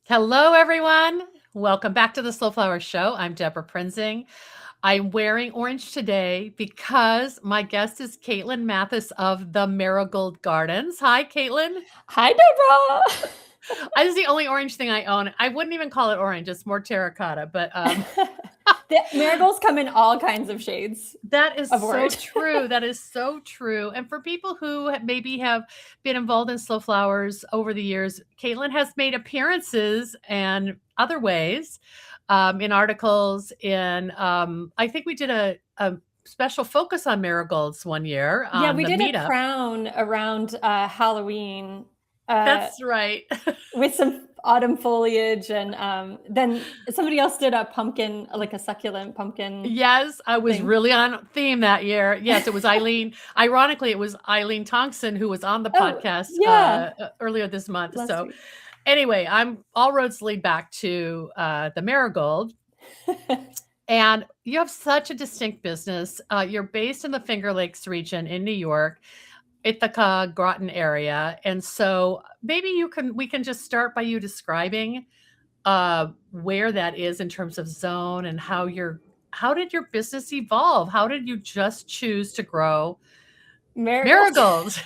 Hello, everyone. Welcome back to the Slow Flower Show. I'm Deborah Prinzing. I'm wearing orange today because my guest is Caitlin Mathis of the Marigold Gardens. Hi, Caitlin. Hi, Deborah. This is the only orange thing I own. I wouldn't even call it orange. It's more terracotta, but The marigolds come in all kinds of shades that is of so orange. true. That is so true. And for people who maybe have been involved in slow flowers over the years, Caitlin has made appearances and other ways in articles. I think we did a special focus on marigolds one year Yeah, on we the did a meetup. crown around Halloween uh, That's right. with some autumn foliage, and then somebody else did a pumpkin, like a succulent pumpkin Yes, I was thing. really on theme that year. Yes, it was Eileen. Ironically, it was Eileen Thompson who was on the Oh, podcast yeah, earlier this month. last So week. anyway, I'm all roads lead back to the Marigold, and you have such a distinct business. You're based in the Finger Lakes region in New York, Ithaca, Groton area, and so maybe we can just start by you describing where that is in terms of zone and how did your business evolve? How did you just choose to grow Marigolds. marigolds?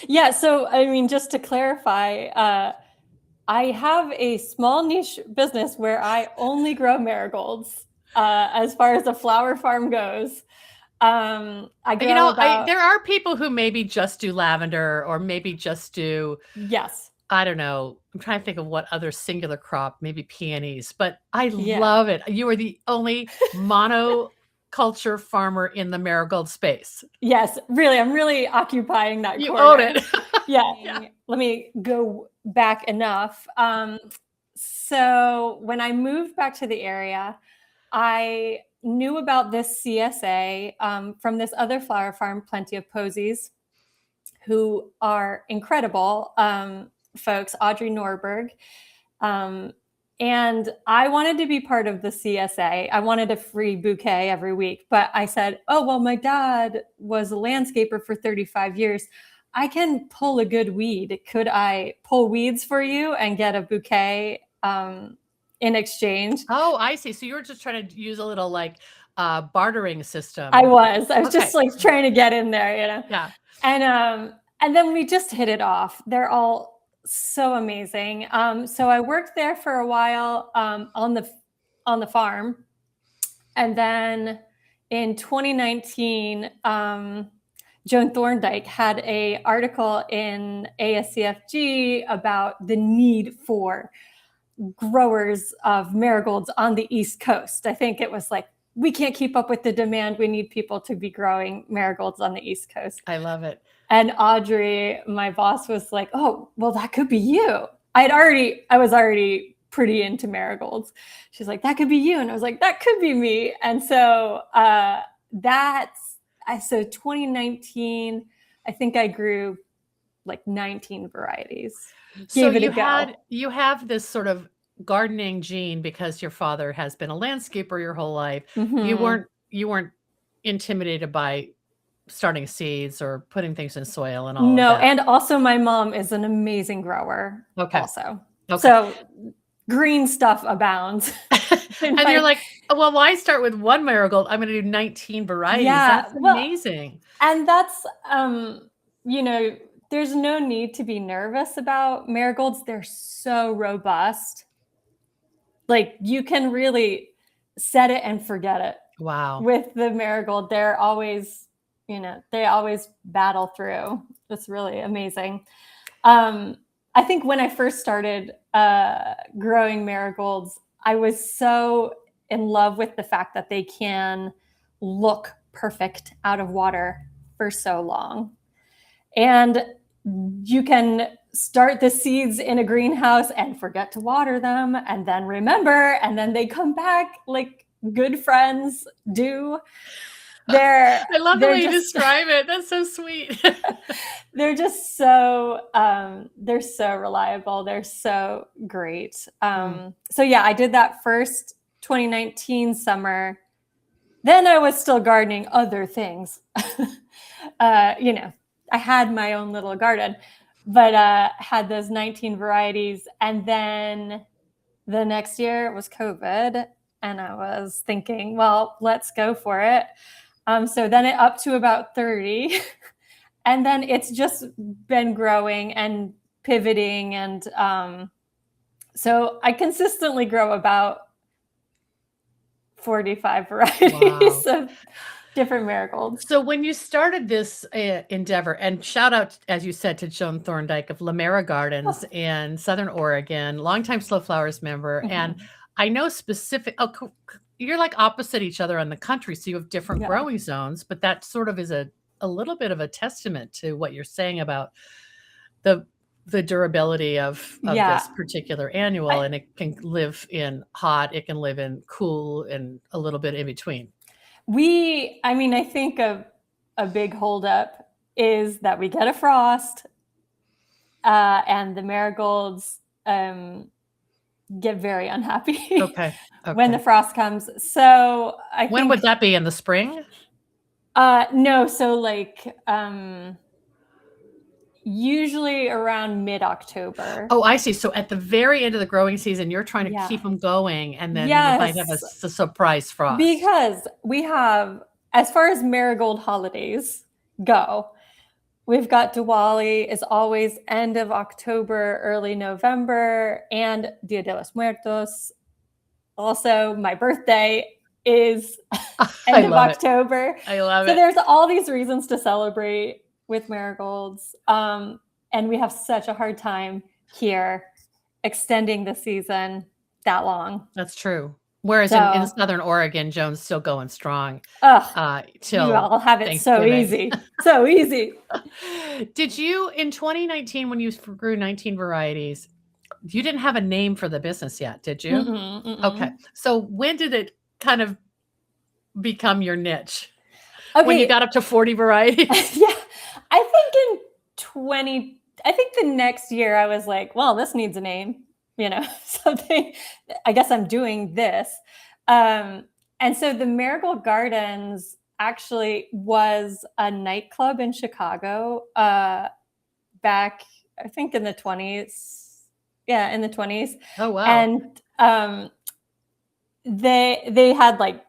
Yeah, so I mean, just to clarify, I have a small niche business where I only grow marigolds as far as the flower farm goes. I grow about, There are people who maybe just do lavender or maybe just do, yes. I don't know. I'm trying to think of what other singular crop, maybe peonies, but I Yeah. love it. You are the only monoculture farmer in the marigold space. Yes, really. I'm really occupying that You own corner. it. Yeah. Yeah. Let me go back enough. So when I moved back to the area, I knew about this CSA from this other flower farm, Plenty of Posies, who are incredible folks, Audrey Norberg. Um, and I wanted to be part of the CSA. I wanted a free bouquet every week, but I said, oh, well, my dad was a landscaper for 35 years. I can pull a good weed. Could I pull weeds for you and get a bouquet in exchange? Oh, I see. So you were just trying to use a little like bartering I system. was. I was just Okay. like trying to get in there, you know. Yeah. And then we just hit it off. They're all so amazing. So I worked there for a while on the farm, and then in 2019, Joan Thorndike had a article in ASCFG about the need for growers of marigolds on the East Coast. I think it was like, we can't keep up with the demand. We need people to be growing marigolds on the East Coast. I love it. And Audrey, my boss, was like, oh, well, that could be you. I was already pretty into marigolds. She's like, that could be you. And I was like, that could be me. And so so 2019, I think I grew like 19 varieties. So Gave it a go. you have this sort of gardening gene because your father has been a landscaper your whole life. Mm-hmm. You weren't intimidated by starting seeds or putting things in soil and all of No, that. and also my mom is an amazing grower. Okay. Also, Okay. so green stuff abounds. And you're like, well, why start with one marigold? I'm going to do 19 varieties. Yeah, That's well, amazing. and that's there's no need to be nervous about marigolds. They're so robust. Like you can really set it and forget it. Wow. With the marigold, they're always, they always battle through. It's really amazing. I think when I first started growing marigolds, I was so in love with the fact that they can look perfect out of water for so long. And you can start the seeds in a greenhouse and forget to water them and then remember, and then they come back like good friends do. I love the way you describe it. That's so sweet. They're just so they're so reliable. They're so great. So yeah, I did that first 2019 summer. Then I was still gardening other things. I had my own little garden, but had those 19 varieties. And then The next year was COVID, and I was thinking, well, let's go for it. So then it up to about 30. And then it's just been growing and pivoting. And so I consistently grow about 45 varieties of different marigolds. So when you started this endeavor, and shout out, as you said, to Joan Thorndike of Marigold Gardens in Southern Oregon, longtime Slow Flowers member. Mm-hmm. And I know you're like opposite each other in the country, so you have different growing zones, but that sort of is a little bit of a testament to what you're saying about the durability of this particular annual. And it can live in hot, it can live in cool, and a little bit in between. I think a big holdup is that we get a frost, and the marigolds get very unhappy when the frost comes. So when would that be, in the spring? No, so like usually around mid-October. Oh, I see. So at the very end of the growing season, you're trying to keep them going, and then you might have a surprise frost. Because we have, as far as marigold holidays go, we've got Diwali is always end of October, early November, and Dia de los Muertos. Also, my birthday is end of October. I love it. So there's all these reasons to celebrate with marigolds. And we have such a hard time here extending the season that long. That's true. Whereas in Southern Oregon, Joan's still going strong. Till you all have it so easy. So easy. Did you, in 2019, when you grew 19 varieties, you didn't have a name for the business yet, did you? Okay. So when did it kind of become your niche? When you got up to 40 varieties? Yeah. I think the next year I was like, well, this needs a name, something. I guess I'm doing this. And so the Marigold Gardens actually was a nightclub in Chicago back, I think, in the 20s. Yeah, in the 20s. Oh, wow. And they had like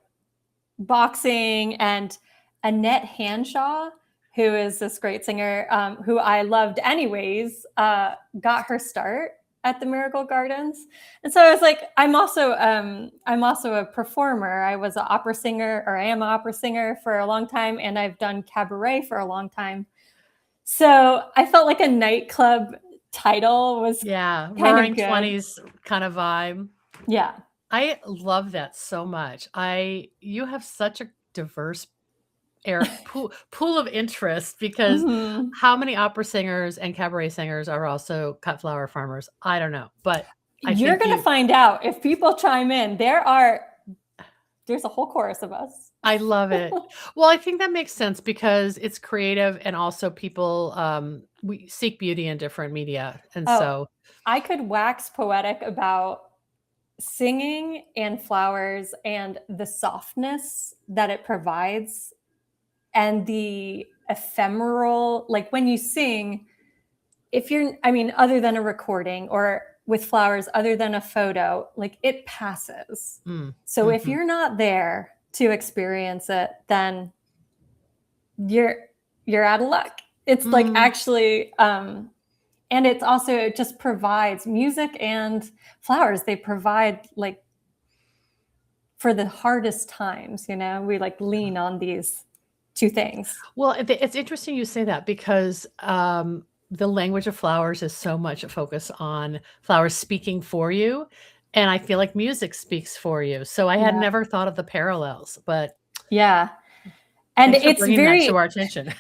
boxing, and Annette Hanshaw, who is this great singer, who I loved anyways, got her start at the Marigold Gardens. And so I was like, I'm also a performer. I was an opera singer, or I am an opera singer for a long time, and I've done cabaret for a long time. So I felt like a nightclub title was Roaring 20s kind of vibe. Yeah. I love that so much. You have such a diverse pool of interest, because how many opera singers and cabaret singers are also cut flower farmers? I don't know, but you're going to find out if people chime in. There's a whole chorus of us. I love it. Well, I think that makes sense, because it's creative, and also people, we seek beauty in different media. And so I could wax poetic about singing and flowers and the softness that it provides, and the ephemeral, like when you sing, other than a recording, or with flowers, other than a photo, like it passes. So if you're not there to experience it, then you're out of luck. It's like actually, and it's also, it just provides music and flowers. They provide, like, for the hardest times, we like lean on these two things. Well, it's interesting you say that, because the language of flowers is so much a focus on flowers speaking for you. And I feel like music speaks for you. So I had never thought of the parallels, but and it's very that to our attention.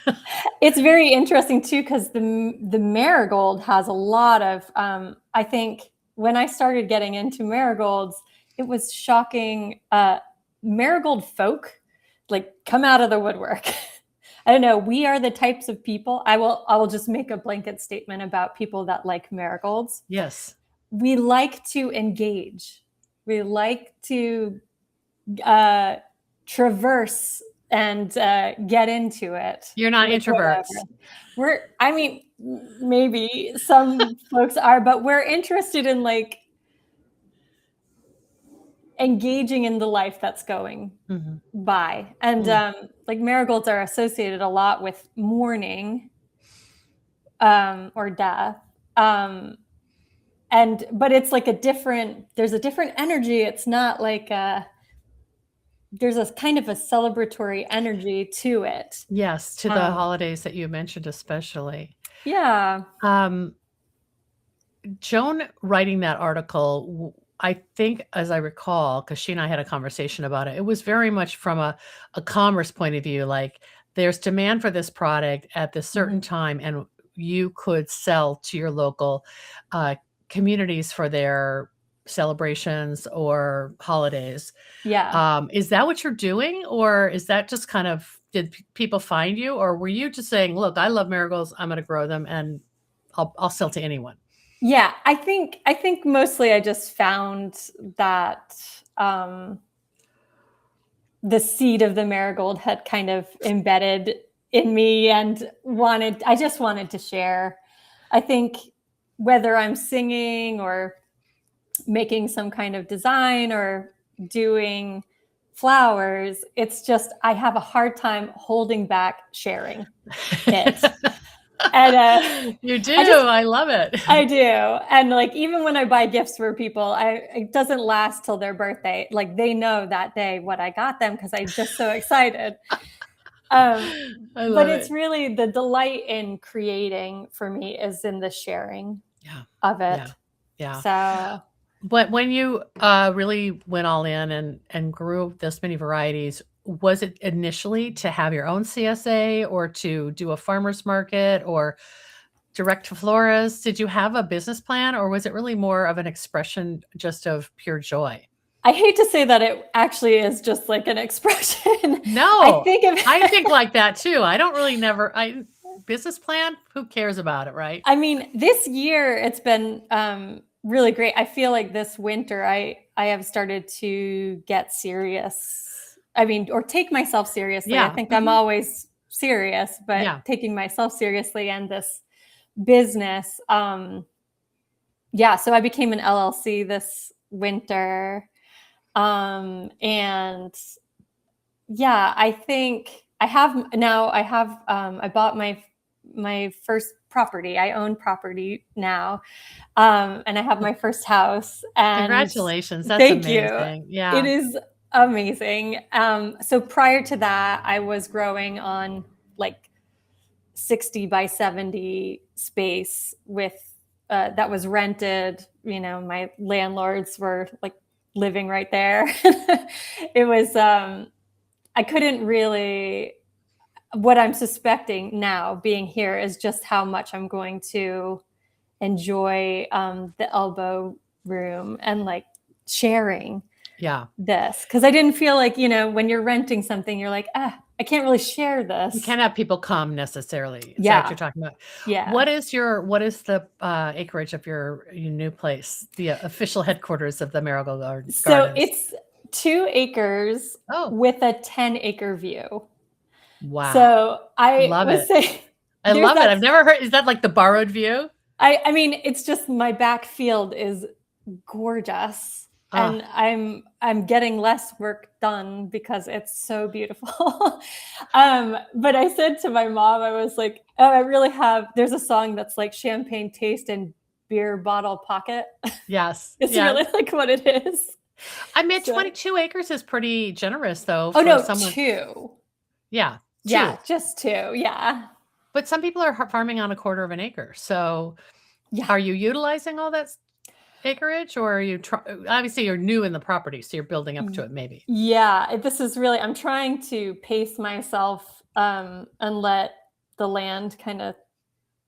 It's very interesting too, because the marigold has a lot of, I think when I started getting into marigolds, it was shocking. Marigold folk, like, come out of the woodwork. I don't know. We are the types of people. I will just make a blanket statement about people that like marigolds. Yes. We like to engage. We like to traverse and get into it. You're not introverts. Maybe some folks are, but we're interested in, like, engaging in the life that's going Mhm. by. And Mm. like marigolds are associated a lot with mourning or death. But it's like there's a different energy. It's not like there's a kind of a celebratory energy to it. Yes, to the holidays that you mentioned especially. Yeah. Joan writing that article, I think, as I recall, because she and I had a conversation about it, it was very much from a commerce point of view. Like, there's demand for this product at this certain time, and you could sell to your local communities for their celebrations or holidays. Yeah. Is that what you're doing, or is that just kind of, did people find you, or were you just saying, look, I love marigolds, I'm going to grow them, and I'll sell to anyone? Yeah, I think mostly I just found that the seed of the marigold had kind of embedded in me, and I just wanted to share. I think whether I'm singing or making some kind of design or doing flowers, it's just I have a hard time holding back sharing it. And You do. I just I love it. I do. And like even when I buy gifts for people, it doesn't last till their birthday. Like they know that day what I got them because I'm just so excited. I But love it's it. really the delight in creating for me is in the sharing Yeah. of Yeah. it. Yeah. So But when you really went all in and grew this many varieties, was it initially to have your own CSA or to do a farmer's market or direct to florists? Did you have a business plan, or was it really more of an expression just of pure joy? I hate to say that it actually is just like an expression. I No, think of I think like that too. I don't really business plan, who cares about it, right? I mean, this year it's been really great. I feel like this winter I have started to get serious. I mean, or take myself seriously. I Yeah. think I'm Mhm. always serious, but Yeah. taking myself seriously and this business. Yeah, so I became an LLC this winter. And yeah, I think I bought my first property. I own property now. And I have my first house. And Congratulations. That's thank you. amazing. It Yeah. is amazing. So prior to that, I was growing on like 60 by 70 space with that was rented. You know, my landlords were like living right there. It was I couldn't really what I'm suspecting now being here is just how much I'm going to enjoy the elbow room and like sharing Yeah. this because I didn't feel like when you're renting something you're like I can't really share You this. can't have people come necessarily. Is that what Yeah, you're talking about? yeah. What is the acreage of your new place, the official headquarters of the Marigold So Gardens? it's 2 acres Oh, with a 10-acre view. wow. So I Love was it. saying I there's love it. that. I've never heard, is that like the borrowed view? I mean, it's just my back field is gorgeous, Ah, and I'm getting less work done because it's so beautiful. But I said to my mom, I was like, "Oh, I really have." There's a song that's like champagne taste and beer bottle pocket. yes. It's Yes. really like what it is. I mean, So, 22 acres is pretty generous though oh for no, someone. two. Yeah, Yeah, two. just two. Yeah, But some people are farming on a quarter of an acre. So yeah. are you utilizing all that acreage, or are you obviously you're new in the property, so you're building up to it maybe. Yeah, this is really, I'm trying to pace myself and let the land kind of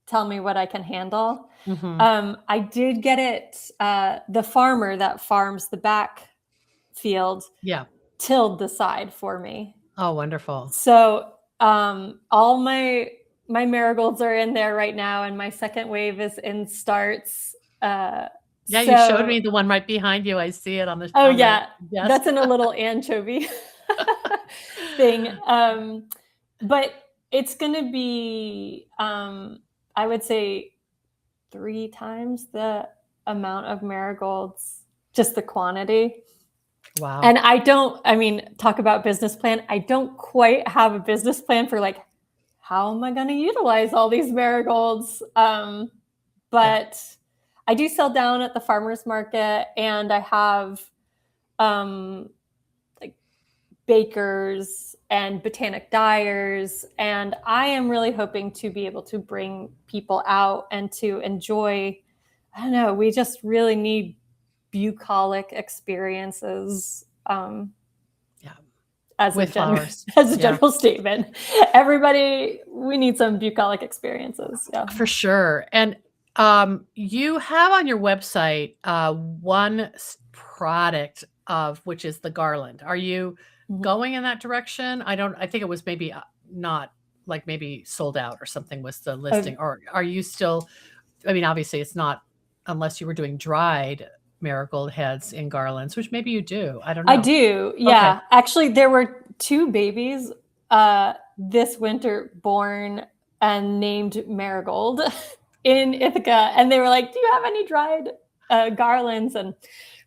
tell me what I can handle. Mhm. I did get it, the farmer that farms the back field Yeah. tilled the side for me. Oh, wonderful. So all my marigolds are in there right now, and my second wave is in starts. Yeah, you showed So me the one right behind you. I see it Oh on the yeah, desk. that's in a little anchovy thing. But it's gonna be, I would say, 3 times the amount of marigolds, just the quantity. Wow. And talk about business plan. I don't quite have a business plan for like, how am I going to utilize all these marigolds? Yeah. But I do sell down at the farmer's market, and I have like bakers and botanic dyers. And I am really hoping to be able to bring people out and to enjoy, I don't know, we just really need bucolic experiences. Yeah. As a With general flowers. as a Yeah. general statement, everybody, we need some bucolic experiences. Yeah. For sure. And you have on your website one product of which is the garland. Are you Mhm. going in that direction? I think it was maybe not like maybe sold out or something was the Uh, listing. Or are you still, I mean, obviously it's not unless you were doing dried marigold heads in garlands, which maybe you do. I don't I know. do. Okay. Yeah. Actually, there were two babies this winter born and named Marigold in Ithaca. And they were like, do you have any dried garlands? And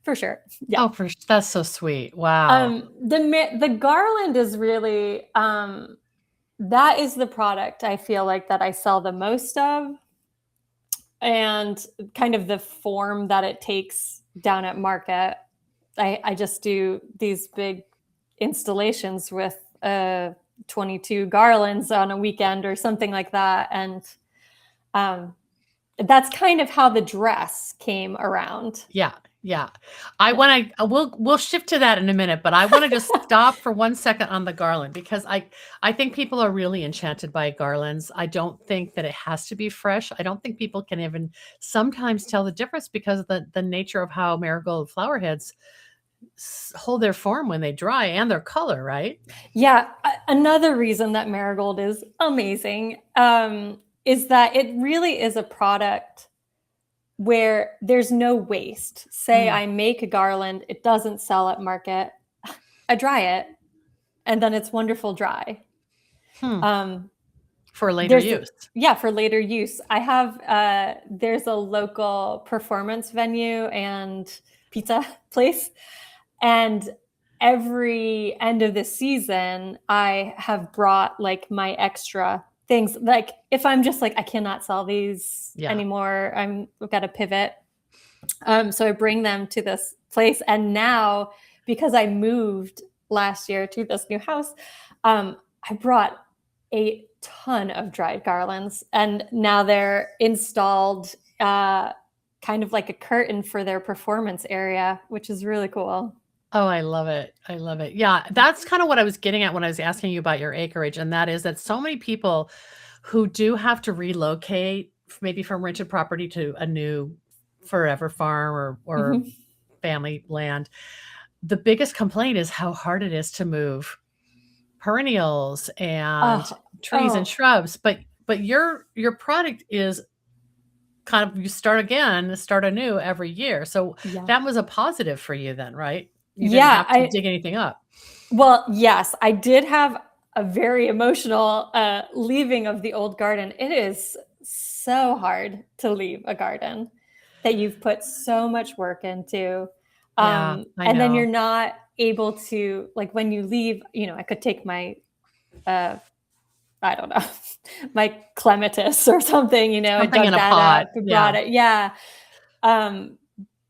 for sure. Yeah. Oh, that's so sweet. Wow. The garland is really, that is the product I feel like that I sell the most of, and kind of the form that it takes down at market. I just do these big installations with 22 garlands on a weekend or something like that. And um, that's kind of how the dress came around. Yeah, yeah. We'll shift to that in a minute, but I want to just stop for 1 second on the garland because I think people are really enchanted by garlands. I don't think that it has to be fresh. I don't think people can even sometimes tell the difference because of the nature of how marigold flower heads hold their form when they dry and their color, right? Yeah. Another reason that Marigold is amazing is that it really is a product where there's no waste. Say Mm. I make a garland, it doesn't sell at market. I dry it, and then it's wonderful dry. Hmm. Um, For later there's use. Yeah, for later use. I have there's a local performance venue and pizza place, and every end of the season I have brought like my extra things. Like if I'm just like I cannot sell these Yeah. anymore, I've got to pivot. So I bring them to this place, and now because I moved last year to this new house, I brought a ton of dried garlands, and now they're installed, kind of like a curtain for their performance area, which is really cool. Oh, I love it. I love it. Yeah, that's kind of what I was getting at when I was asking you about your acreage, and that is that so many people who do have to relocate, maybe from rented property to a new forever farm or Mhm. family land, the biggest complaint is how hard it is to move perennials and Oh, trees and oh, shrubs. But your product is kind of you start anew every year. So yeah. that was a positive for you then, right? You didn't Yeah, have to dig anything up. well, yes, I did have a very emotional leaving of the old garden. It is so hard to leave a garden that you've put so much work into. Yeah, I And then you're know. not able to, like, when you leave, I could take my, uh, I don't know, my clematis or something, I Something in dug a that pot. up, Yeah. brought it. Yeah. Um,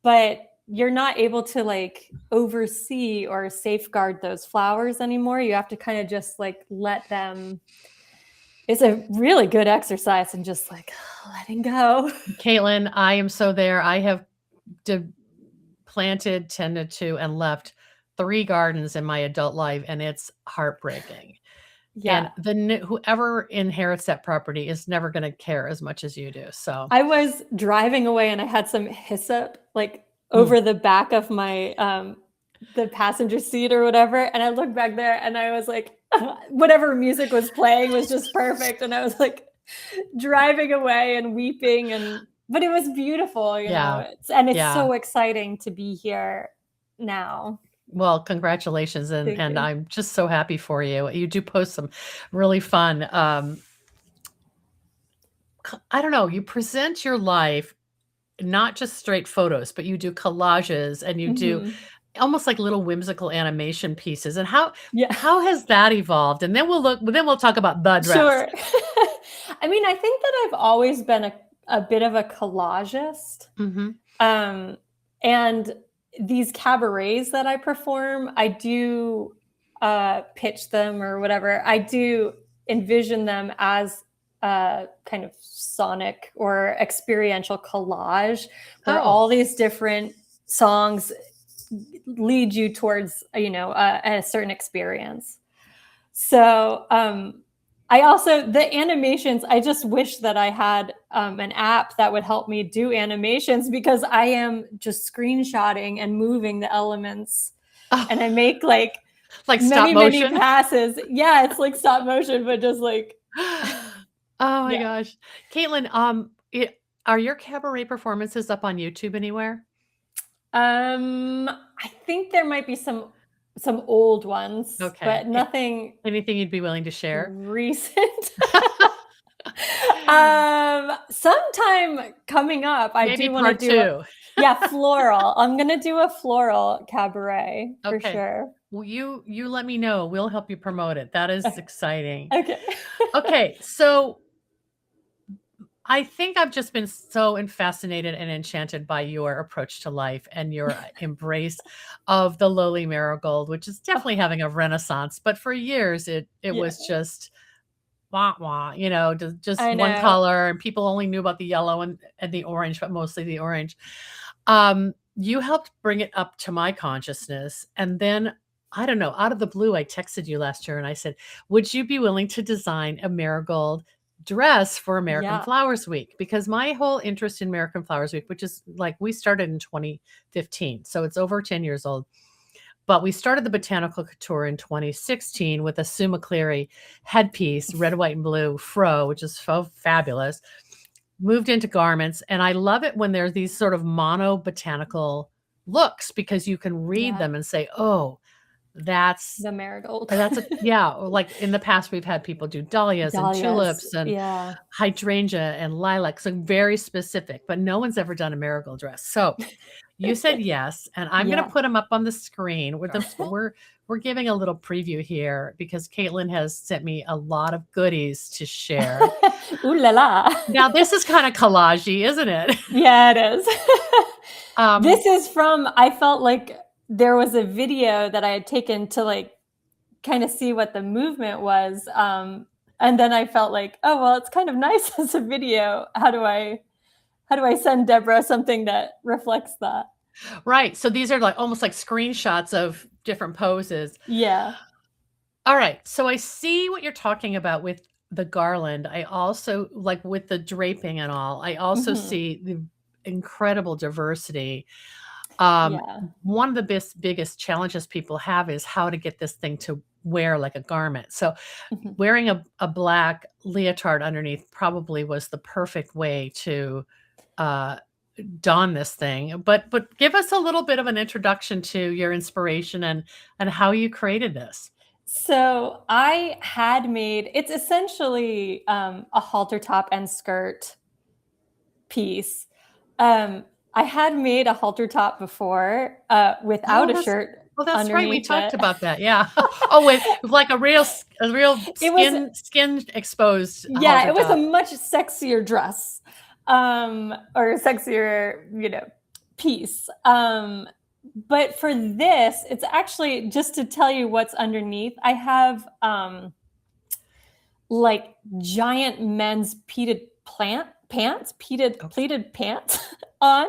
but you're not able to like oversee or safeguard those flowers anymore. You have to kind of just like let them. It's a really good exercise and just like letting go. Caitlin, I am so there. I have planted, tended to, and left 3 gardens in my adult life, and it's heartbreaking. And Yeah. whoever inherits that property is never gonna care as much as you do, so I was driving away and I had some hyssop like mm, over the back of my the passenger seat or whatever, and I looked back there and I was like whatever music was playing was just perfect, and I was like driving away and weeping, and but it was beautiful, yeah, it's yeah. so exciting to be here now. Well, congratulations, Thank and you. I'm just so happy for you. You do post some really fun, I don't know, you present your life not just straight photos, but you do collages and you do Mhm. almost like little whimsical animation pieces. And Yeah. how has that evolved? And then we'll talk about the dress. Sure. I mean, I think that I've always been a bit of a collagist. Mm-hmm. Um, and these cabarets that I perform, I do pitch them or whatever. I do envision them as a kind of sonic or experiential collage where Oh, all these different songs lead you towards, a certain experience. So I also, the animations, I just wish that I had an app that would help me do animations, because I am just screenshotting and moving the elements, and I oh, make like like stop many, many motion. passes. Yeah, it's like stop motion, but just like, Oh my yeah. gosh. Caitlin, are your cabaret performances up on YouTube anywhere? I think there might be some old ones, Okay. but nothing Anything you'd be willing to share? recent. Sometime coming up, I Maybe do want to part do two. yeah, floral. I'm gonna do a floral cabaret for Okay. sure. Well, you let me know. We'll help you promote it. That is Okay. exciting. Okay. Okay, so I think I've just been so fascinated and enchanted by your approach to life and your embrace of the lowly marigold, which is definitely having a renaissance. But for years, it Yeah, was just wah wah, just I one know. color, and people only knew about the yellow and the orange, but mostly the orange. You helped bring it up to my consciousness, and then I don't know, out of the blue, I texted you last year and I said, "Would you be willing to design a marigold dress for American Yeah. Flowers Week?" Because my whole interest in American Flowers Week, which is like we started in 2015, so it's over 10 years old. But we started the Botanical Couture in 2016 with a Sue McCleary headpiece, red, white, and blue fro, which is so fabulous. Moved into garments, and I love it when there's these sort of mono botanical looks because you can read Yeah. them and say, "Oh, that's The marigold. that's a" yeah, or like in the past, we've had people do dahlias and Dahlias. tulips and Yeah. hydrangea and lilac, so very specific, but no one's ever done a marigold dress. So you said yes, and I'm gonna Yeah. put them up on the screen. We're giving a little preview here because Caitlin has sent me a lot of goodies to share. Ooh la la. Now this is kinda collagey, isn't it? Yeah, it is. Um, This is from, I felt like there was a video that I had taken to like kind of see what the movement was. And then I felt like, oh well, it's kind of nice as a video. How do I send Deborah something that reflects that? right, so these are, like, almost like screenshots of different poses. Yeah. Alright, so I see what you're talking about with the garland. I also like, with the draping and all, I also Hmm. see the incredible diversity. Um, Yeah. One of the biggest challenges people have is how to get this thing to wear like a garment. So Mhm. wearing a black leotard underneath probably was the perfect way to, uh, don this thing. But give us a little bit of an introduction to your inspiration and how you created this. So I had made, it's essentially a halter top and skirt piece. I had made a halter top before without Oh, a shirt that's right, we underneath talked it. about that, yeah. Oh, with like a real It was, skin exposed yeah, halter it was a top. much sexier dress, or sexier, piece. But for this, it's actually, just to tell you what's underneath, I have like giant men's Okay. pleated pants on,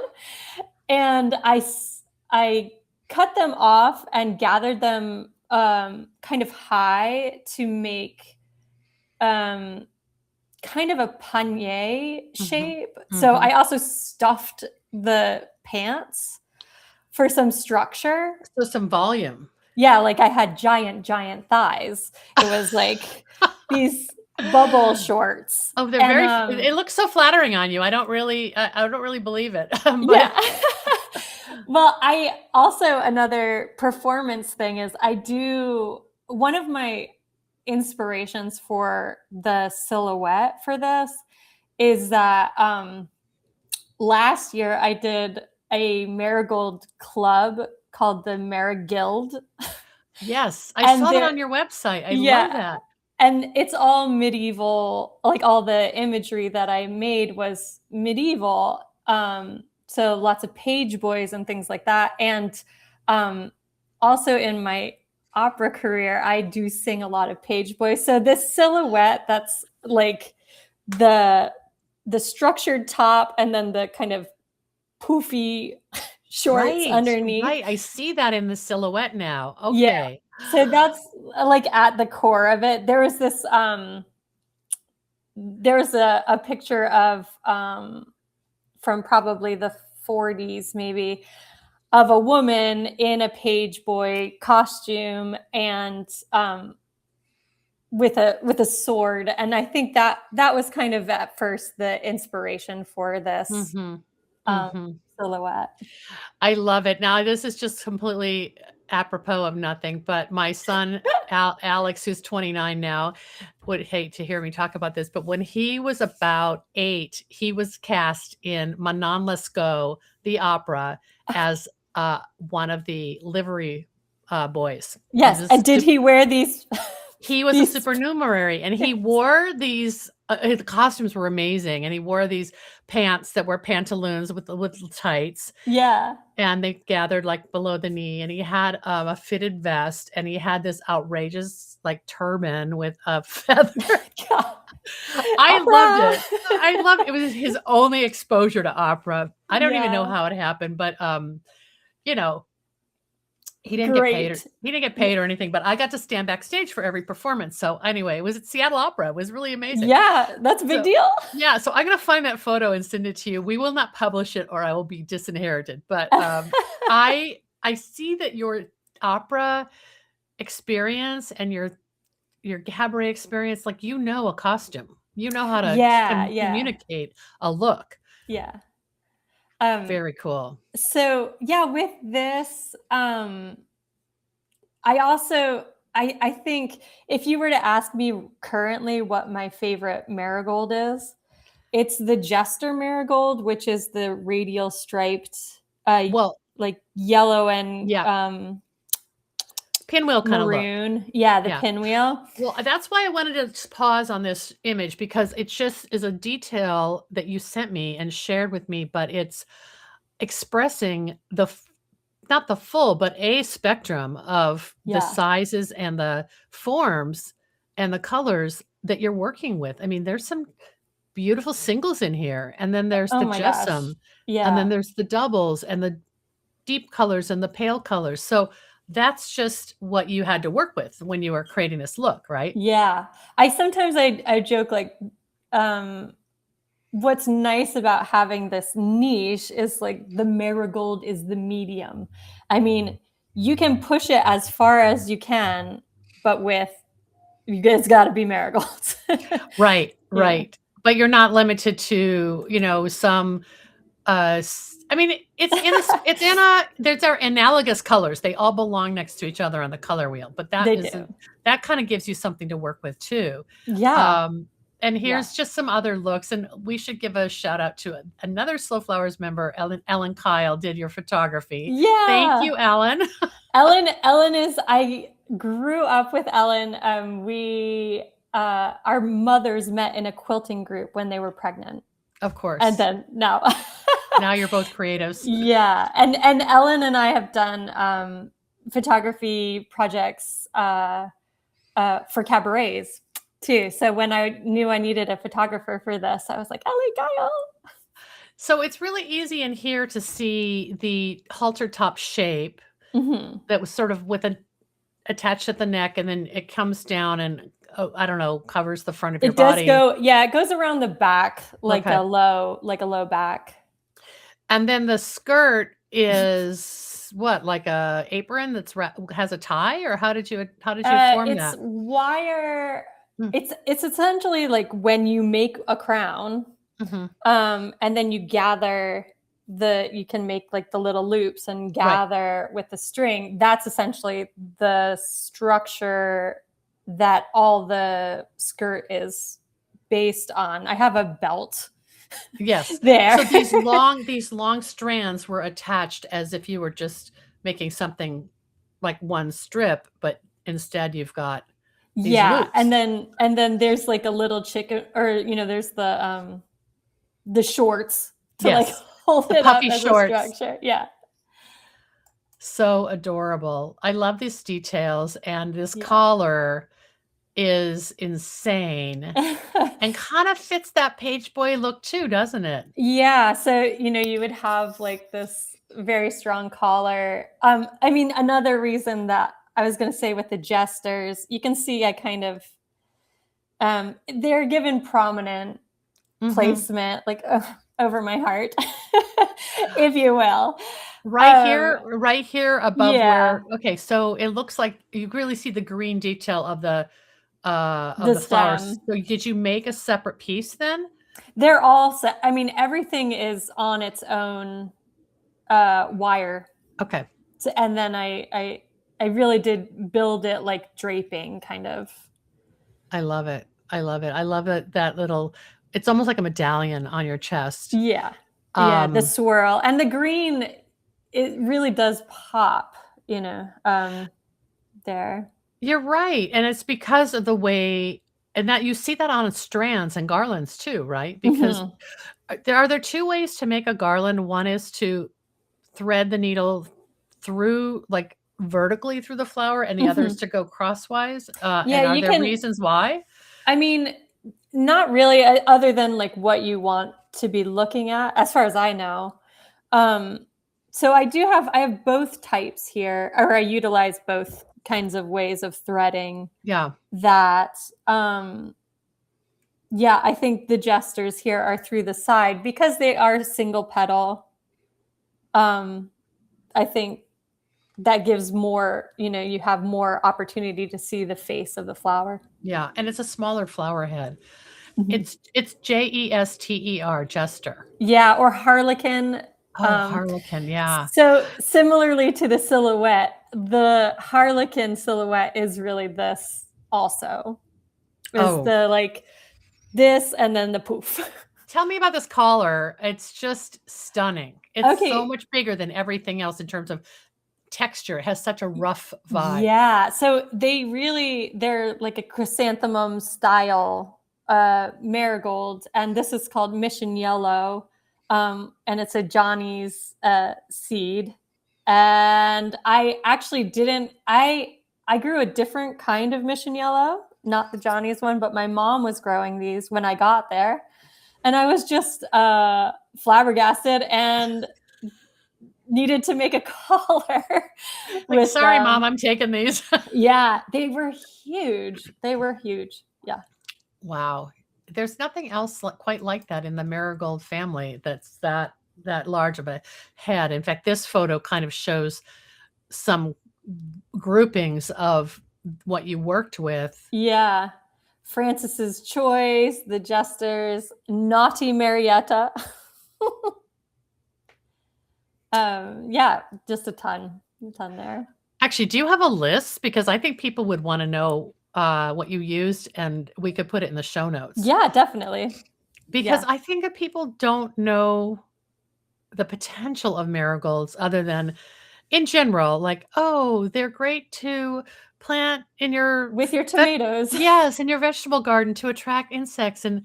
and I cut them off and gathered them kind of high to make um, kind of a panier Mhm. shape. So Mhm. I also stuffed the pants for some structure. So some volume. Yeah, like I had giant thighs. It was like these bubble shorts. Oh, they're And very it looks so flattering on you. I don't really believe it. But yeah. Well, I also, another performance thing is, I do, one of my inspirations for the silhouette for this is that last year I did a Marigold Club called the Marigold. Yes, I And saw that there, on your website. I love yeah, that. and it's all medieval. Like all the imagery that I made was medieval. So lots of page boys and things like that. And um, also in my opera career, I do sing a lot of page boys. So this silhouette that's like the structured top and then the kind of poofy shorts Right, underneath. right. I see that in the silhouette now. Yeah. Okay. So that's like at the core of it. There was this there's a picture of from probably the 40s maybe, of a woman in a page boy costume and with a sword, and I think that was kind of at first the inspiration for this Mhm. um, Mhm. silhouette. I love it. Now, this is just completely apropos of nothing, but my son, Alex, who's 29 now, would hate to hear me talk about this, but when he was about 8, he was cast in Manon Lescaut, the opera, as one of the livery boys. Yes, and did he wear these He was a these supernumerary, and he yes. wore these the costumes were amazing, and he wore these pants that were pantaloons with tights, Yeah. and they gathered, like, below the knee, and he had, a fitted vest, and he had this outrageous, like, turban with a feather. Yeah. I loved Opera. it. I loved it. It was his only exposure to opera. I don't even know Yeah. how it happened, but, you know, he didn't get paid or Great. he didn't get paid or anything, but I got to stand backstage for every performance. So anyway, it was at Seattle Opera. It was really amazing. Yeah, that's a big So deal. yeah, so I'm gonna find that photo and send it to you. We will not publish it or I will be disinherited. But I see that your opera experience and your cabaret experience, like you know a costume. You know how to Yeah, yeah, communicate a look. yeah. Um, Very cool. so yeah, with this, I also I think if you were to ask me currently what my favorite marigold is, it's the Jester marigold, which is the radial striped, Well, like yellow and yeah, pinwheel kind of look. maroon. Yeah, the Yeah. pinwheel. Well, that's why I wanted to just pause on this image because it just is a detail that you sent me and shared with me, but it's expressing not the full, but a spectrum of the Yeah. sizes and the forms and the colors that you're working with. I mean, there's some beautiful singles in here, and then there's Oh the my gosh. gesso, and then Yeah. there's the doubles and the deep colors and the pale colors. So that's just what you had to work with when you were creating this look, right? Yeah. I sometimes I joke like um what's nice about having this niche is like the marigold is the medium. I mean, you can push it as far as you can, but with you guys got to be marigolds. Right, Yeah. right. But you're not limited to, some, I mean, it's in a there's are analogous colors. They all belong next to each other on the color wheel, but They do. that kind of gives you something to work with too. Yeah. And Yeah. here's just some other looks, and we should give a shout out to another Slow Flowers member, Ellen Kyle, did your photography. Thank Yeah. you, Ellen. Ellen is I grew up with Ellen. We our mothers met in a quilting group when they were pregnant. Of And course. then now Now you're both creatives. yeah, and Ellen and I have done photography projects for cabarets too. So when I knew I needed a photographer for this, I was like, Ellie Guile. So it's really easy in here to see the halter top shape Mm-hmm. that was sort of attached at the neck, and then it comes down and I don't know, covers the front of your It does body. go, yeah, it goes around the back like Okay. a low back. And then the skirt is what, like a apron that's has a tie, or how did you form It's that? wire. Mm. It's essentially like when you make a crown, Mhm. and then you can make like the little loops and Right. gather with the string. That's essentially the structure that all the skirt is based on. I have a belt Yes. there. So these long strands were attached as if you were just making something like one strip, but instead you've got these Yeah, loops. and then there's like a little chicken, or there's the shorts to like Yes, hold the it up puffy as a shorts. structure. Yeah. So adorable. I love these details, and this Yeah. collar is insane and kind of fits that page boy look too, doesn't it? Yeah, so you would have like this very strong collar. I mean, another reason that I was going to say with the jesters, you can see I kind of they're given prominent Mhm. placement, like over my heart, if you will. Um, Right here above yeah, where okay, so it looks like you really see the green detail of the the flowers. stem. So did you make a separate piece then? They're all set. I mean, everything is on its own wire. Okay. So, and then I really did build it like draping kind of. I love it. I love it. I love that little it's almost like a medallion on your chest. Yeah. Yeah, the Um, swirl and the green, it really does pop, there. you're right, and it's because of the way and that you see that on strands and garlands too, right? Because Mhm. there 2 ways to make a garland. One is to thread the needle through, like, vertically through the flower, and the other is Mhm. to go crosswise, Yeah, and are you there can. reasons why? I mean, not really, other than like what you want to be looking at, as far as I know. Um, so I have both types here, or I utilize both kinds of ways of threading Yeah. that. Yeah, I think the jesters here are through the side because they are single petal. Um, I think that gives more, you have more opportunity to see the face of the flower. Yeah, and it's a smaller flower head. Mhm. It's Jester, jester. Yeah, or harlequin. Oh, Um, harlequin, yeah. so similarly to the silhouette, the harlequin silhouette is really this also. Is Oh, the like this and then the poof. tell me about this collar. It's just stunning. It's so Okay. much bigger than everything else in terms of texture. It has such a rough vibe. Yeah. So they're like a chrysanthemum style marigold, and this is called Mission Yellow. And it's a Johnny's seed. And I actually didn't I grew a different kind of Mission Yellow, not the Johnny's one, but my mom was growing these when I got there. And I was just flabbergasted and needed to make a collar Like, with sorry, mom, them. I'm taking these. Yeah, they were huge. They were huge. Yeah. Wow. There's nothing else quite like that in the marigold family that's that large of a head. In fact, this photo kind of shows some groupings of what you worked with. Yeah. Francis's Choice, the Jesters, Naughty Marietta. Yeah, just a ton there. Actually, do you have a list? Because I think people would want to know what you used, and we could put it in the show notes. Yeah, definitely. Because Yeah. I think that people don't know the potential of marigolds other than in general, like, oh, they're great to plant in your With your veg tomatoes. yes, in your vegetable garden to attract insects, and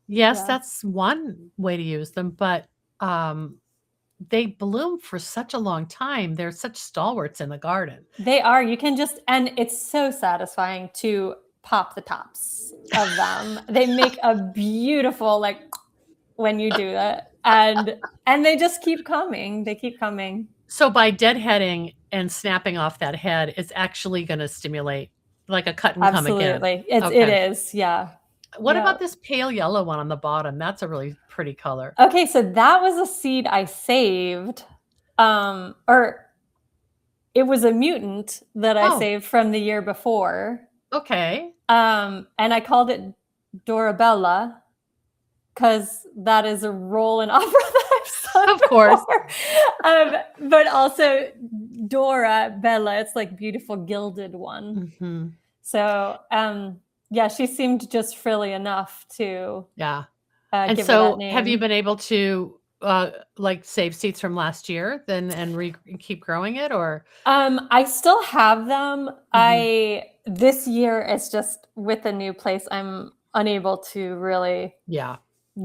yes, Yeah. that's one way to use them, but, um, they bloom for such a long time. They're such stalwarts in the garden. They are. You can just, and it's so satisfying to pop the tops of them. They make a beautiful, like, when you do that. And they just keep coming. They keep coming. So by deadheading and snapping off that head, it's actually gonna stimulate like a cut and come again. Absolutely. It Okay. is. Yeah. What Yeah. about this pale yellow one on the bottom? That's a really pretty color. Okay, so that was a seed I saved. Or it was a mutant that I Oh, saved from the year before. okay. And I called it Dorabella because that is a role in opera that I've sung Of course. before. But also Dora Bella, it's like beautiful gilded one. Mhm. So yeah, she seemed just frilly enough to Yeah. And give her that so have you name. been able to like save seeds from last year then and keep growing it, or? I still have them. Mhm. This year it's just with the new place, I'm unable to really Yeah,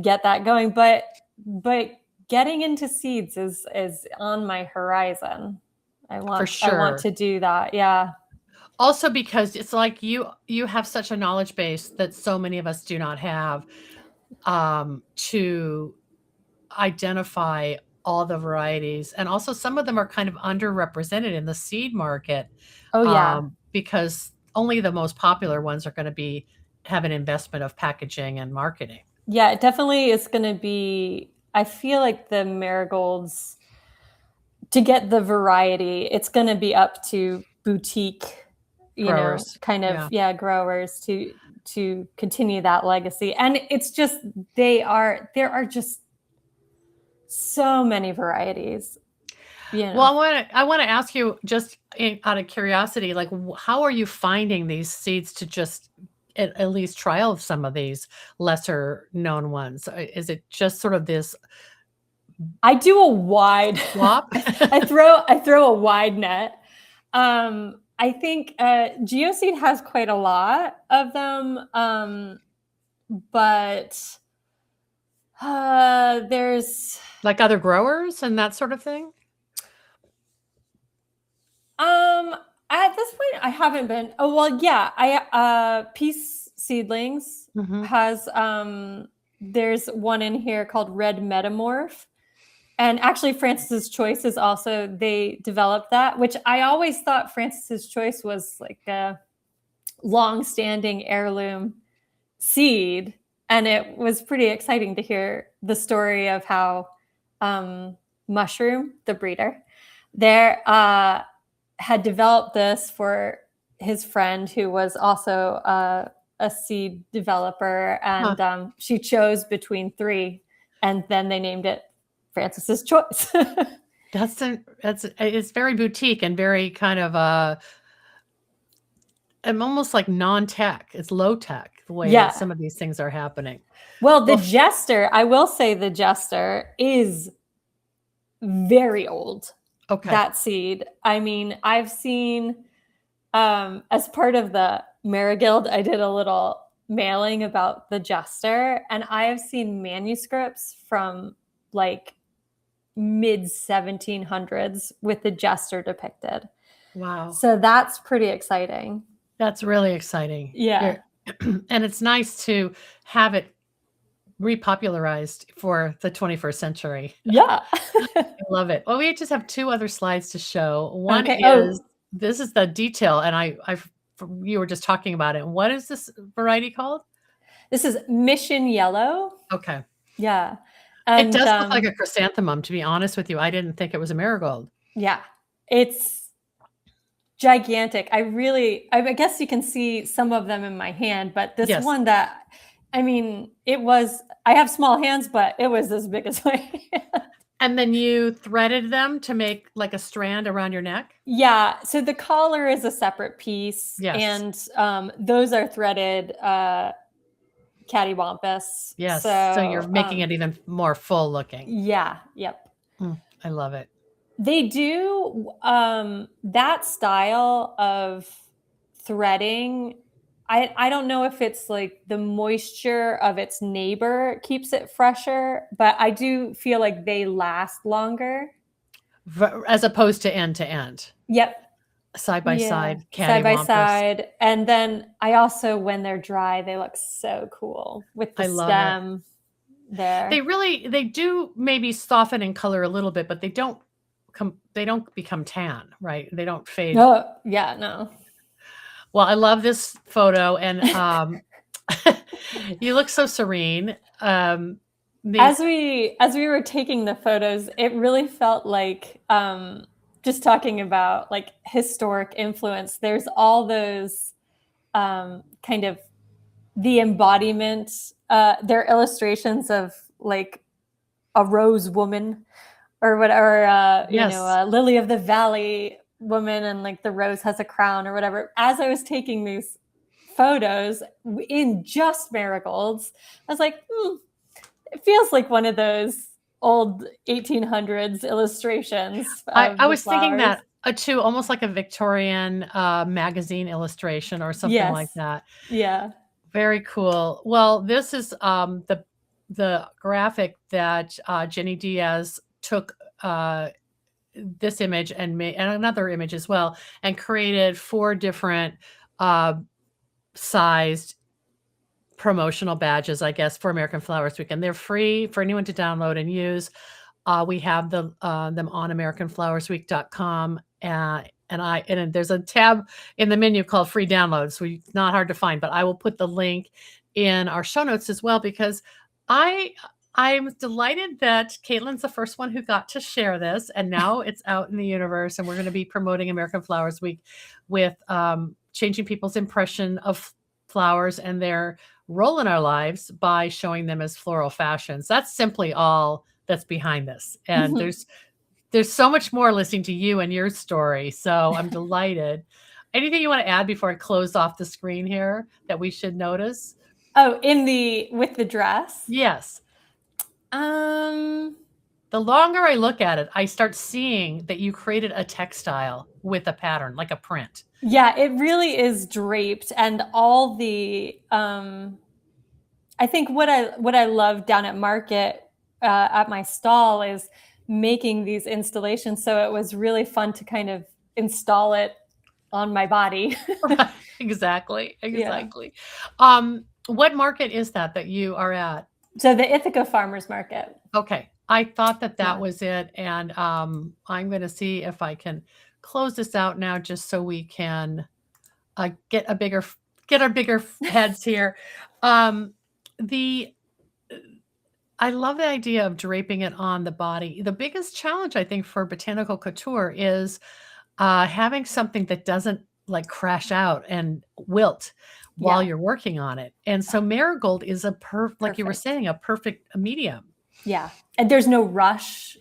get that going, but getting into seeds is on my horizon. for I want sure. to do that. Yeah. Also because it's like you have such a knowledge base that so many of us do not have, to identify all the varieties, and also some of them are kind of underrepresented in the seed market, Oh yeah. because only the most popular ones are going to be have an investment of packaging and marketing. Yeah, it definitely is going to be. I feel like the marigolds, to get the variety, it's going to be up to boutique, Growers, kind of, yeah. yeah, growers to continue that legacy. And it's just there are just so many varieties, you Well, know. I want to ask you just out of curiosity, like how are you finding these seeds to just at least trial some of these lesser known ones? Is it just sort of this I do a wide swap? I throw a wide net. I think Geoseed has quite a lot of them, but there's Like other growers and that sort of thing? um at this point I haven't been. Oh well, yeah. I Peace Seedlings Mhm. has there's one in here called Red Metamorph. And actually, Francis's Choice is also, they developed that, which I always thought Francis's Choice was like a long-standing heirloom seed, and it was pretty exciting to hear the story of how Mushroom, the breeder, there had developed this for his friend who was also a seed developer, Huh. and she chose between three, and then they named it Francis's Choice. That's it's very boutique and very kind of I'm almost like non-tech. It's low tech the way Yeah. some of these things are happening. Well, the Well, Jester, I will say the Jester is very old. okay. That seed. I mean, I've seen as part of the Marigold, I did a little mailing about the Jester, and I have seen manuscripts from like mid 1700s with the Jester depicted. Wow. So that's pretty exciting. That's really exciting. Yeah. And it's nice to have it repopularized for the 21st century. Yeah. I love it. Well, we just have two other slides to show. One Okay. is Oh, this is the detail, and you were just talking about it. What is this variety called? this is Mission Yellow. Okay. Yeah. It And does look like a chrysanthemum, to be honest with you. I didn't think it was a marigold. yeah, it's gigantic. I guess you can see some of them in my hand, but this Yes. one that, I mean, I have small hands, but it was as big as my hand. And then you threaded them to make like a strand around your neck? Yeah. So the collar is a separate piece, Yes. and those are threaded cattywampus. Yes. So you're So making it even more full looking. yeah, yep. I love it. They do that style of threading. I don't know if it's like the moisture of its neighbor keeps it fresher, but I do feel like they last longer. As opposed to end, Yep. side by Yeah. side, Side by cattywampus. side. And then I also, when they're dry, they look so cool with the I love it. stem there. They do maybe soften in color a little bit, but they don't become tan, right? They don't fade. Oh, yeah, no. Well, I love this photo, and you look so serene. The As we were taking the photos, it really felt like just talking about like historic influence. There's all those kind of the embodiment. They're illustrations of like a rose woman or whatever, yes, a lily of the valley woman, and like the rose has a crown or whatever. As I was taking these photos in just marigolds, I was like, it feels like one of those old 1800s illustrations I of the was thinking flowers. that too, almost like a Victorian magazine illustration or something like Yes. that. Yeah. Very cool. Well, this is the graphic that Jenny Diaz took this image and made, and another image as well, and created 4 different uh, sized promotional badges, I guess, for American Flowers Week, and they're free for anyone to download and use. We have them on AmericanFlowersWeek.com, and there's a tab in the menu called free downloads, so it's not hard to find. But I will put the link in our show notes as well, because I'm delighted that Caitlin's the first one who got to share this, and now it's out in the universe, and we're going to be promoting American Flowers Week with changing people's impression of flowers and their role in our lives by showing them as floral fashions. That's simply all that's behind this. And there's so much more listening to you and your story. So I'm delighted. Anything you want to add before I close off the screen here that we should notice? Oh, with the dress? Yes. Um, The longer I look at it, I start seeing that you created a textile with a pattern, like a print. Yeah, it really is draped, and all the I think what I love down at market at my stall is making these installations. So it was really fun to kind of install it on my body. Right. Exactly. Yeah. What market is that you are at? So the Ithaca Farmers Market. Okay. I thought that Yeah. was it. And I'm going to see if I can close this out now, just so we can get our bigger heads here. I love the idea of draping it on the body. The biggest challenge, I think, for Botanical Couture is having something that doesn't like crash out and wilt while you're working on it. And so Marigold is like you were saying, a perfect medium. Yeah. And there's no rush,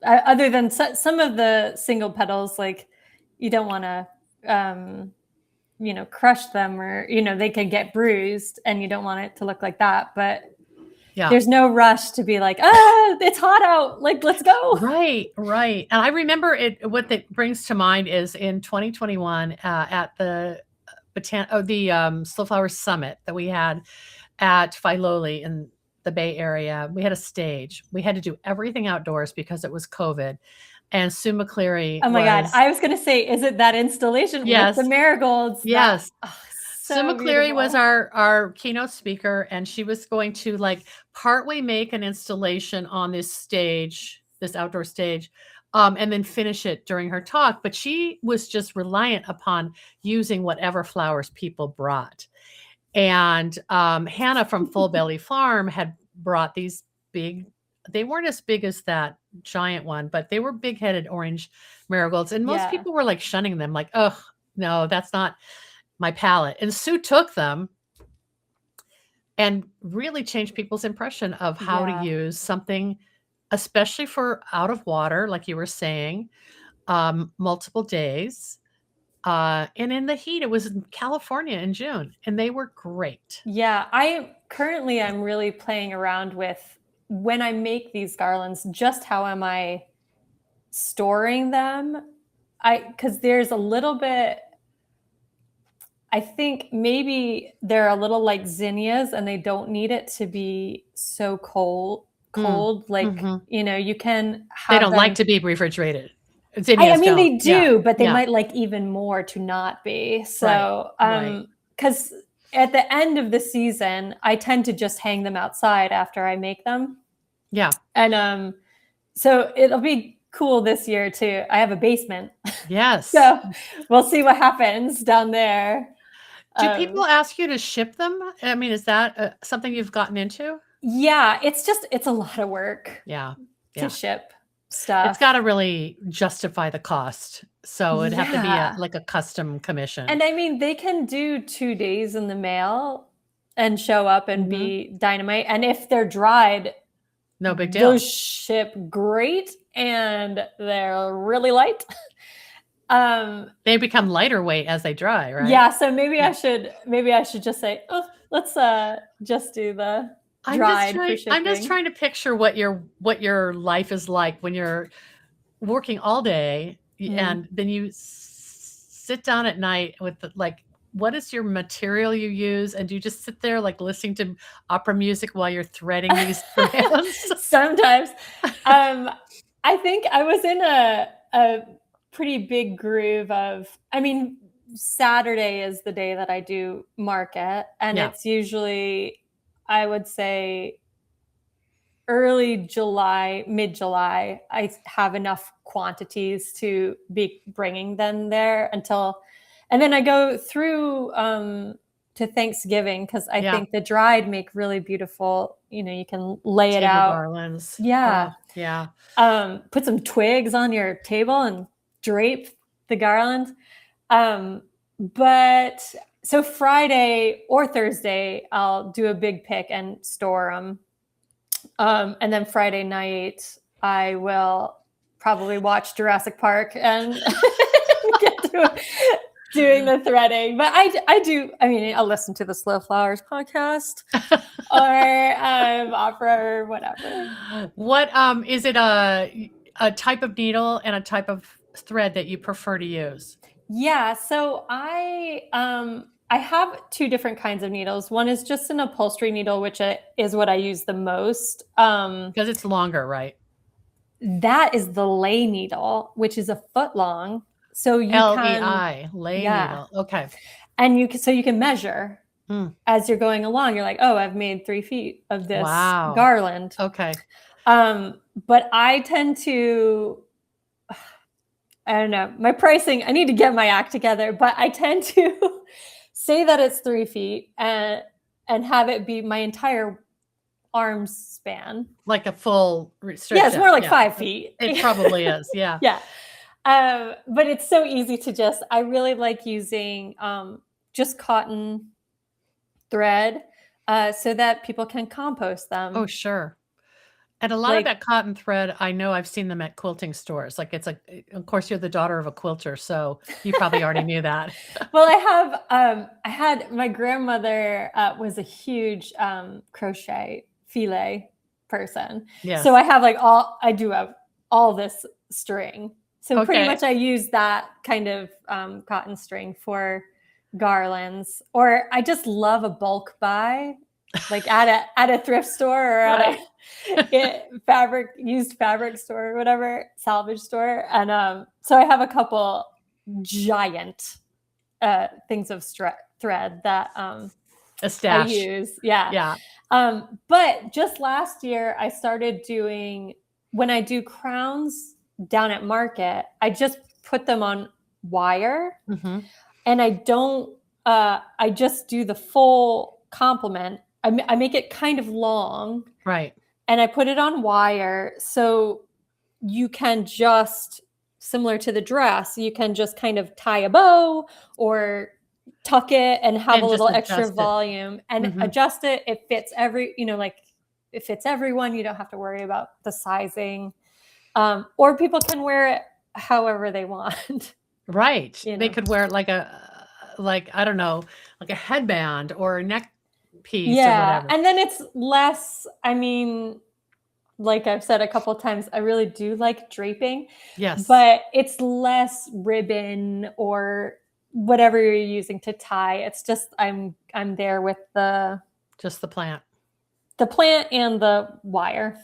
other than some of the single petals, like you don't want to, crush them, or, they could get bruised, and you don't want it to look like that. But there's no rush to be like, it's hot out. Like, let's go. Right. And I remember what that brings to mind is in 2021 at the Slow Flowers Summit that we had at Filoli in the Bay Area. We had a stage. We had to do everything outdoors because it was COVID. And Sue McCleary. Oh my God. I was going to say, is it that installation with the marigolds? Yes. So Sue McCleary was our keynote speaker, and she was going to partway make an installation on this stage, this outdoor stage, and then finish it during her talk. But she was just reliant upon using whatever flowers people brought. And Hannah from Full Belly Farm had brought these big, they weren't as big as that giant one, but they were big-headed orange marigolds. And most people were shunning them, oh, no, that's not my palette. And Sue took them and really changed people's impression of how to use something, especially for out of water, like you were saying, multiple days. And in the heat, it was in California in June, and they were great. Yeah, I'm really playing around with, when I make these garlands, just how am I storing them? Because there's a little bit, I think maybe they're a little like zinnias, and they don't need it to be so cold. You can have they don't like to be refrigerated. They do, but they might like even more to not be. So, because at the end of the season, I tend to just hang them outside after I make them. Yeah. And so it'll be cool this year too. I have a basement. Yes. So we'll see what happens down there. Do people ask you to ship them? I mean, is that something you've gotten into? Yeah, it's a lot of work. Yeah. To ship stuff. It's got to really justify the cost. So it'd have to be a custom commission. And I mean, they can do 2 days in the mail and show up and be dynamite. And if they're dried, no big deal. Those ship great, and they're really light. They become lighter weight as they dry, right? Yeah. So maybe I should just say, oh, let's just do the dried for I'm just shipping. trying to picture what your life is like when you're working all day and then you sit down at night with like what is your material you use, and do you just sit there like listening to opera music while you're threading these strands? Sometimes. I think I was in a pretty big groove of, I mean, Saturday is the day that I do market, and Yeah. it's usually, I would say, early July, mid-July, I have enough quantities to be bringing them there until, and then I go through to Thanksgiving, because I Yeah. think the dried make really beautiful, you can lay it Table out. garlands. Yeah. Oh, yeah. Put some twigs on your table and drape the garland. But so Friday or Thursday, I'll do a big pick and store them. And then Friday night, I will probably watch Jurassic Park and get to doing the threading. But I do, I mean, I'll listen to the Slow Flowers podcast or opera or whatever. What is it a type of needle and a type of thread that you prefer to use? Yeah, so I have two different kinds of needles. One is just an upholstery needle, which is what I use the most. Because it's longer, right? That is the lay needle, which is a foot long. So you can, LEI, lay yeah, needle. Okay. and you can measure Mm. as you're going along. You're like, oh, I've made 3 feet of this Wow. garland. Okay. But I tend to, I don't know, my pricing, I need to get my act together, but I tend to say that it's 3 feet and have it be my entire arm span. Like a full restriction. Yeah, it's more like 5 feet. It probably is. Yeah. Yeah. But it's so easy to I really like using just cotton thread so that people can compost them. Oh, sure. And a lot of that cotton thread, I know I've seen them at quilting stores. Like it's of course, you're the daughter of a quilter, so you probably already knew that. Well, I had my grandmother was a huge crochet filet person. Yes. So I do have all this string. So pretty much I use that kind of cotton string for garlands, or I just love a bulk buy, like at a thrift store or at a used fabric store or whatever, salvage store. And so I have a couple giant things of thread that a stash. I use. Yeah. Yeah. But just last year I started doing, when I do crowns down at market, I just put them on wire. Mm-hmm. And I just do the full complement. I make it kind of long. Right. And I put it on wire. So you can just, similar to the dress, you can just kind of tie a bow or tuck it and have a little extra volume and adjust it. It fits it fits everyone. You don't have to worry about the sizing. Or people can wear it however they want. Right. They could wear it like I don't know, like a headband or a neck piece or whatever. And then it's less, I mean, like I've said a couple of times, I really do like draping. Yes. But it's less ribbon or whatever you're using to tie. It's just I'm there with just the plant. The plant and the wire.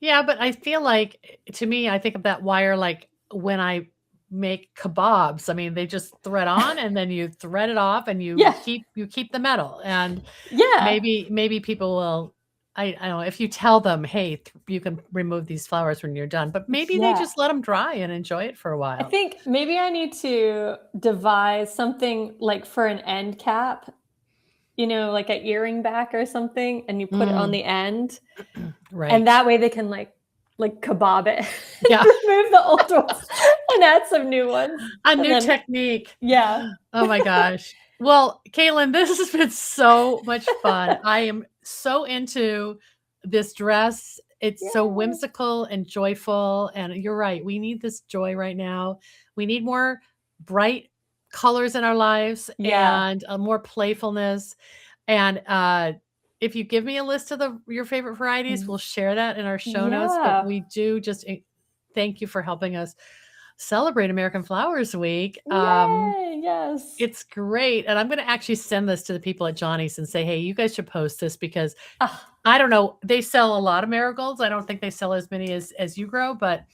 Yeah, but I feel like, to me, I think of that wire like when I make kebabs. I mean, they just thread on and then you thread it off and you keep the metal. And maybe people will, I don't know, if you tell them, hey, you can remove these flowers when you're done, but maybe they just let them dry and enjoy it for a while. I think maybe I need to devise something like for an end cap, like an earring back or something, and you put it on the end. Right. And that way they can like kebab it. Yeah. Remove the old ones and add some new ones. A new technique. Yeah. Oh my gosh. Well, Caitlin, this has been so much fun. I am so into this dress. It's so whimsical and joyful. And you're right. We need this joy right now. We need more bright colors in our lives and more playfulness. And if you give me a list of your favorite varieties, we'll share that in our show notes. But Yeah. we do just thank you for helping us celebrate American Flowers Week. Yay, yes. It's great. And I'm going to actually send this to the people at Johnny's and say, hey, you guys should post this because I don't know. They sell a lot of marigolds. I don't think they sell as many as you grow, but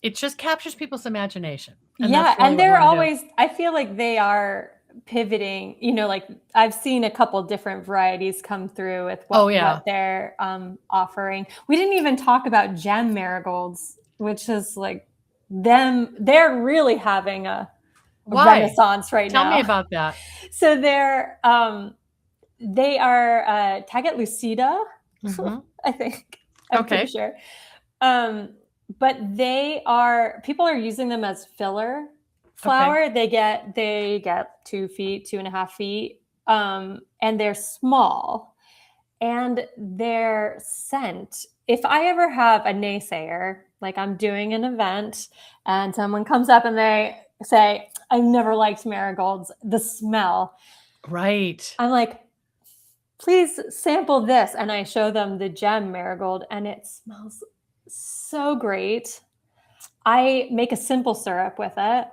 it just captures people's imagination. And yeah, really and they're always, I feel like they are pivoting, you know, like I've seen a couple different varieties come through with what they're offering. We didn't even talk about gem marigolds, which is like they're really having a renaissance right now. Tell me about that. So they are Tagetes lucida, I think. I'm pretty sure. But people are using them as filler flower. They get 2 feet, 2.5 feet, and they're small. And their scent, if I ever have a naysayer, like I'm doing an event and someone comes up and they say, I've never liked marigolds, the smell. Right. I'm like, please sample this. And I show them the gem marigold and it smells so great. I make a simple syrup with it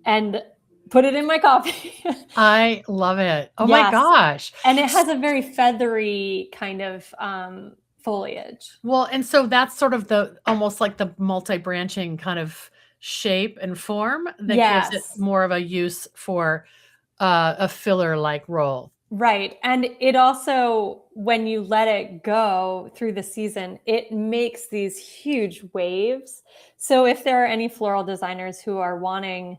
and put it in my coffee. I love it. Oh my gosh. And it has a very feathery kind of foliage. Well, and so that's sort of almost like the multi-branching kind of shape and form that gives it more of a use for a filler-like role. Right. And it also, when you let it go through the season, it makes these huge waves. So if there are any floral designers who are wanting,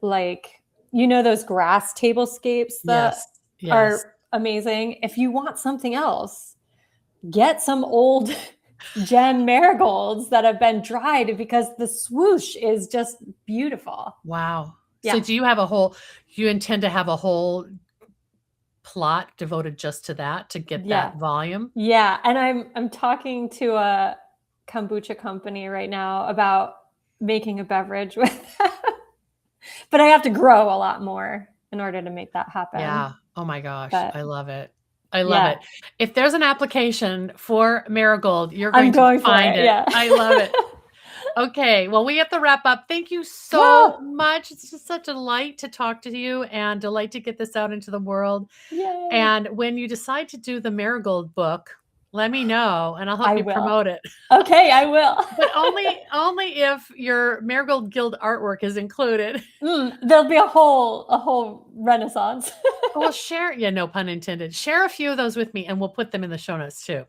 like, you know, those grass tablescapes that are amazing. If you want something else, get some old gem marigolds that have been dried because the swoosh is just beautiful. Wow. Yeah. So do you intend to have a whole plot devoted just to that to get that volume? Yeah. And I'm talking to a kombucha company right now about making a beverage with that. But I have to grow a lot more in order to make that happen. Yeah. Oh my gosh. I love it. I love it. If there's an application for Marigold, you're going to find it. Yeah. I love it. Okay. Well, we have to wrap up. Thank you so much. It's just such a delight to talk to you and delight to get this out into the world. Yay. And when you decide to do the Marigold book, let me know and I'll help you promote it. Okay, I will. But only if your Marigold Guild artwork is included. There'll be a whole renaissance. Well, share, no pun intended. Share a few of those with me and we'll put them in the show notes too.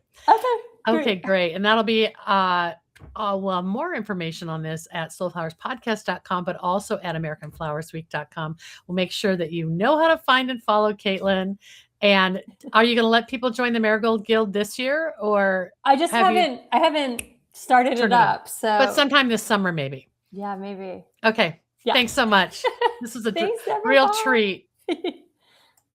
Okay, great. And that'll be more information on this at soulflowerspodcast.com, but also at americanflowersweek.com. We'll make sure that you know how to find and follow Caitlin. And are you going to let people join the Marigold Guild this year, or I haven't started it up. So, but sometime this summer, maybe. Yeah, maybe. Okay. Yeah. Thanks so much. This was a real treat.